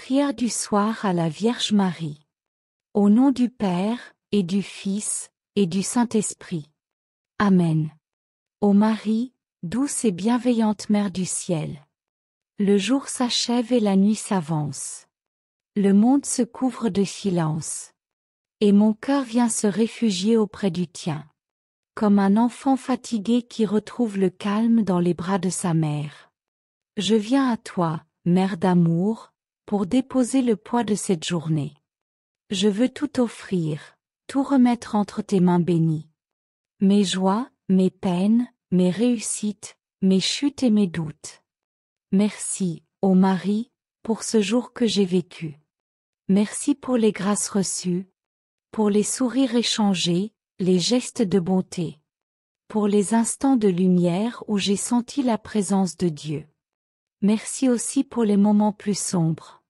prière du soir à la Vierge Marie. Au nom du Père, et du Fils, et du Saint-Esprit. Amen. Ô Marie, douce et bienveillante Mère du ciel. Le jour s'achève et la nuit s'avance. Le monde se couvre de silence. Et mon cœur vient se réfugier auprès du tien. Comme un enfant fatigué qui retrouve le calme dans les bras de sa mère. Je viens à toi, Mère d'amour, pour déposer le poids de cette journée. Je veux tout offrir, tout remettre entre tes mains bénies. Mes joies, mes peines, mes réussites, mes chutes et mes doutes. Merci, ô Marie, pour ce jour que j'ai vécu. Merci pour les grâces reçues, pour les sourires échangés, les gestes de bonté. Pour les instants de lumière où j'ai senti la présence de Dieu. Merci aussi pour les moments plus sombres.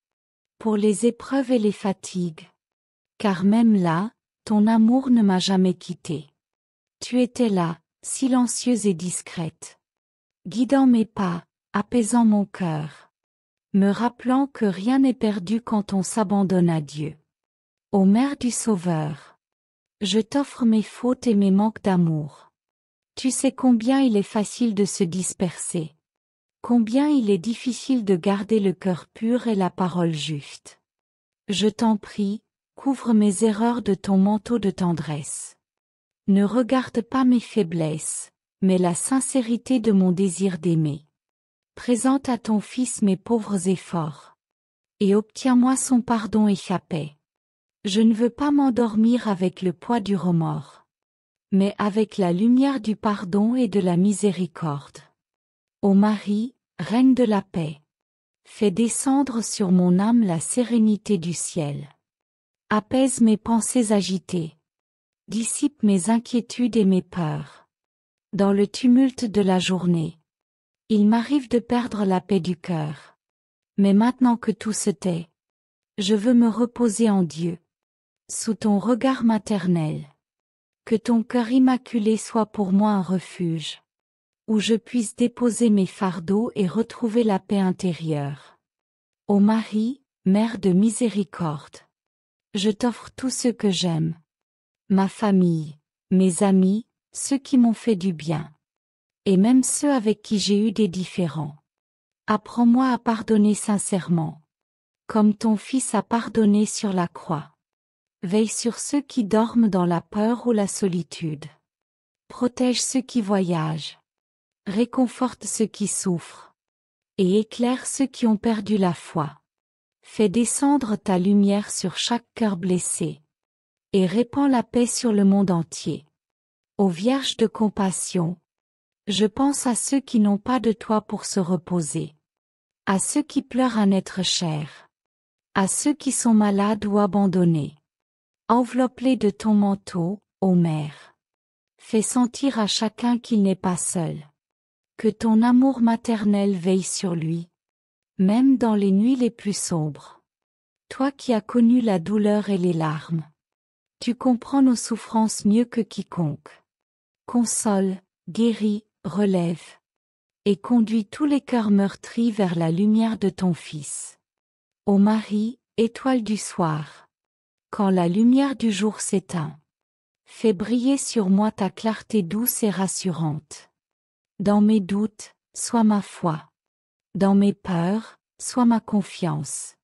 Pour les épreuves et les fatigues. Car même là, ton amour ne m'a jamais quittée. Tu étais là, silencieuse et discrète. Guidant mes pas, apaisant mon cœur. Me rappelant que rien n'est perdu quand on s'abandonne à Dieu. Ô Mère du Sauveur. Je t'offre mes fautes et mes manques d'amour. Tu sais combien il est facile de se disperser. Combien il est difficile de garder le cœur pur et la parole juste. Je t'en prie, couvre mes erreurs de ton manteau de tendresse. Ne regarde pas mes faiblesses, mais la sincérité de mon désir d'aimer. Présente à ton Fils mes pauvres efforts. Et obtiens-moi son pardon et sa paix. Je ne veux pas m'endormir avec le poids du remords. Mais avec la lumière du pardon et de la miséricorde. Ô Marie, Reine de la paix. Fais descendre sur mon âme la sérénité du ciel. Apaise mes pensées agitées. Dissipe mes inquiétudes et mes peurs. Dans le tumulte de la journée. Il m'arrive de perdre la paix du cœur. Mais maintenant que tout se tait, je veux me reposer en Dieu. Sous ton regard maternel. Que ton cœur immaculé soit pour moi un refuge. Où je puisse déposer mes fardeaux et retrouver la paix intérieure. Ô Marie, Mère de miséricorde. Je t'offre tout ce que j'aime. Ma famille, mes amis, ceux qui m'ont fait du bien. Et même ceux avec qui j'ai eu des différends. Apprends-moi à pardonner sincèrement. Comme ton Fils a pardonné sur la croix. Veille sur ceux qui dorment dans la peur ou la solitude. Protège ceux qui voyagent. Réconforte ceux qui souffrent. Et éclaire ceux qui ont perdu la foi. Fais descendre ta lumière sur chaque cœur blessé. Et répands la paix sur le monde entier. Ô Vierge de compassion. Je pense à ceux qui n'ont pas de toi pour se reposer. À ceux qui pleurent un être cher. À ceux qui sont malades ou abandonnés. Enveloppe-les de ton manteau, ô Mère. Fais sentir à chacun qu'il n'est pas seul. Que ton amour maternel veille sur lui. Même dans les nuits les plus sombres. Toi qui as connu la douleur et les larmes. Tu comprends nos souffrances mieux que quiconque. Console, guéris, relève. Et conduis tous les cœurs meurtris vers la lumière de ton Fils. Ô Marie, étoile du soir. Quand la lumière du jour s'éteint. Fais briller sur moi ta clarté douce et rassurante. Dans mes doutes, sois ma foi. Dans mes peurs, sois ma confiance.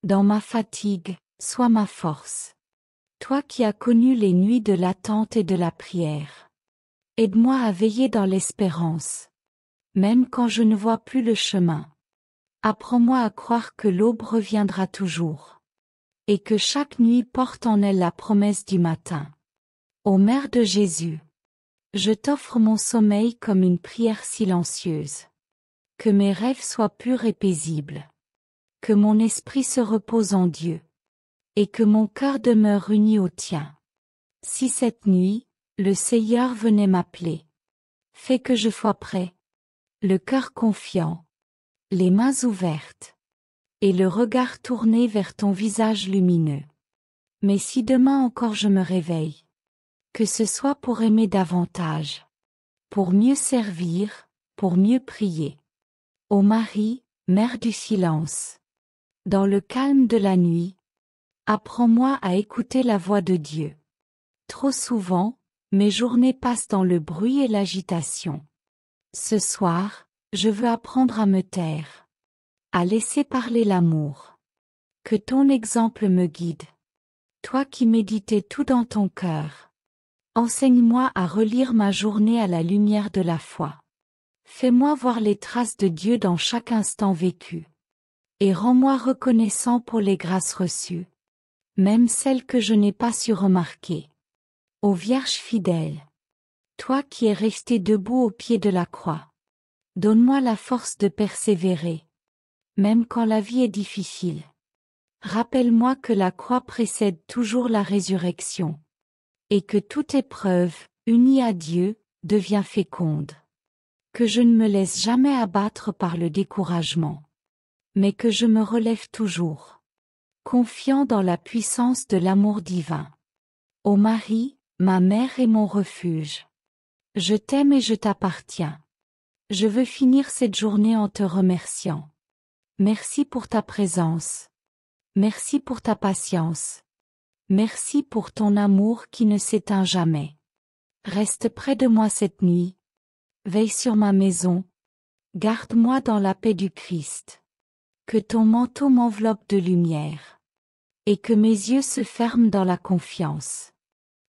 Dans ma fatigue, sois ma force. Toi qui as connu les nuits de l'attente et de la prière. Aide-moi à veiller dans l'espérance. Même quand je ne vois plus le chemin. Apprends-moi à croire que l'aube reviendra toujours. Et que chaque nuit porte en elle la promesse du matin. Ô Mère de Jésus. Je t'offre mon sommeil comme une prière silencieuse. Que mes rêves soient purs et paisibles. Que mon esprit se repose en Dieu. Et que mon cœur demeure uni au tien. Si cette nuit, le Seigneur venait m'appeler. Fais que je sois prêt. Le cœur confiant. Les mains ouvertes. Et le regard tourné vers ton visage lumineux. Mais si demain encore je me réveille. Que ce soit pour aimer davantage. Pour mieux servir, pour mieux prier. Ô Marie, Mère du silence. Dans le calme de la nuit, apprends-moi à écouter la voix de Dieu. Trop souvent, mes journées passent dans le bruit et l'agitation. Ce soir, je veux apprendre à me taire, à laisser parler l'amour. Que ton exemple me guide. Toi qui méditais tout dans ton cœur. Enseigne-moi à relire ma journée à la lumière de la foi. Fais-moi voir les traces de Dieu dans chaque instant vécu. Et rends-moi reconnaissant pour les grâces reçues, même celles que je n'ai pas su remarquer. Ô Vierge fidèle, toi qui es restée debout au pied de la croix, donne-moi la force de persévérer, même quand la vie est difficile. Rappelle-moi que la croix précède toujours la résurrection, et que toute épreuve, unie à Dieu, devient féconde. Que je ne me laisse jamais abattre par le découragement, mais que je me relève toujours, confiant dans la puissance de l'amour divin. Ô Marie, ma mère et mon refuge, je t'aime et je t'appartiens. Je veux finir cette journée en te remerciant. Merci pour ta présence. Merci pour ta patience. Merci pour ton amour qui ne s'éteint jamais. Reste près de moi cette nuit. Veille sur ma maison. Garde-moi dans la paix du Christ. Que ton manteau m'enveloppe de lumière. Et que mes yeux se ferment dans la confiance.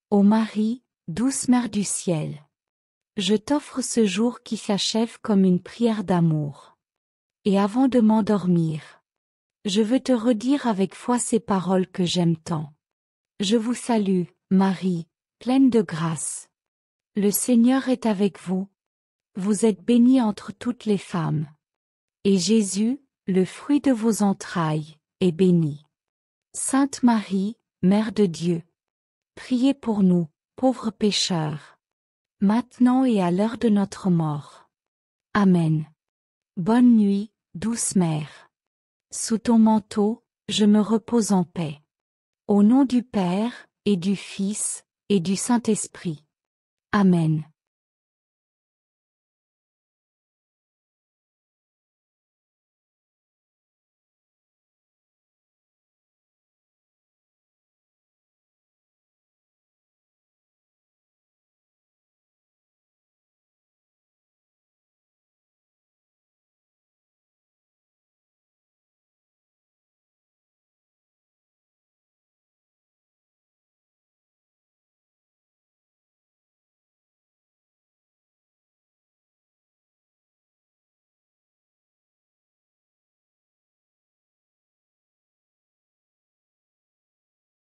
Ô Marie, douce Mère du ciel, je t'offre ce jour qui s'achève comme une prière d'amour. Et avant de m'endormir, je veux te redire avec foi ces paroles que j'aime tant. Je vous salue, Marie, pleine de grâce. Le Seigneur est avec vous. Vous êtes bénie entre toutes les femmes. Et Jésus, le fruit de vos entrailles, est béni. Sainte Marie, Mère de Dieu, priez pour nous, pauvres pécheurs, maintenant et à l'heure de notre mort. Amen. Bonne nuit, douce Mère. Sous ton manteau, je me repose en paix. Au nom du Père, et du Fils, et du Saint-Esprit. Amen.